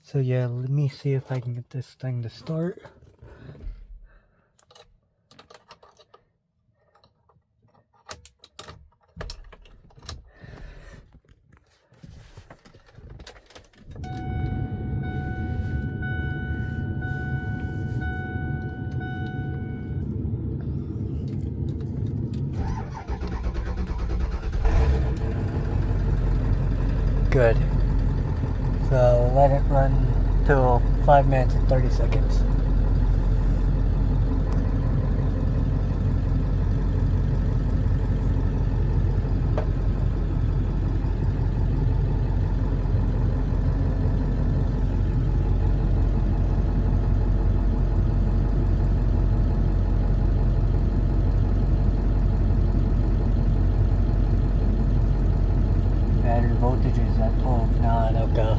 So yeah, let me see if I can get this thing to start. Good. So let it run till 5 minutes and 30 seconds. Battery voltage is at 12 now, okay.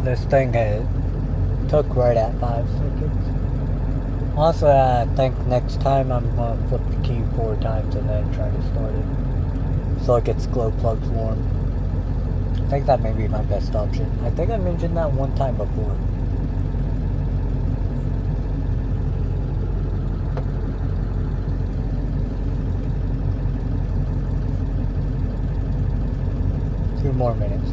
This thing took right at 5 seconds. Also, I think next time I'm going to flip the key 4 times and then try to start it. So it gets glow plugs warm. I think that may be my best option. I think I mentioned that one time before. Two more minutes.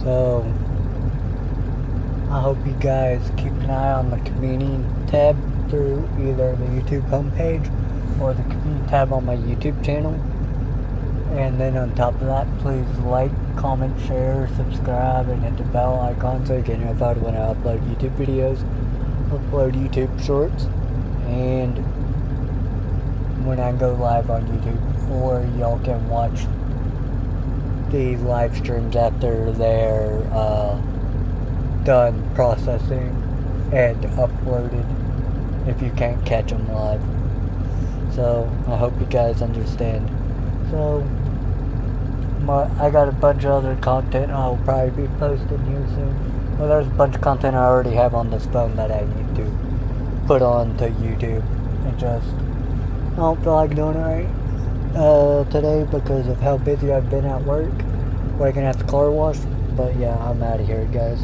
So, I hope you guys keep an eye on the community tab through either the YouTube homepage or the community tab on my YouTube channel. And then on top of that, please like, comment, share, subscribe, and hit the bell icon so you get notified when I upload YouTube videos, upload YouTube shorts, and when I go live on YouTube, or y'all can watch the live streams after they're done processing and uploaded if you can't catch them live. So I hope you guys understand. So I got a bunch of other content I'll probably be posting here soon. Well, there's a bunch of content I already have on this phone that I need to put on to YouTube. And just I don't feel like doing it right today because of how busy I've been at work, working at the car wash. But yeah, I'm out of here, guys.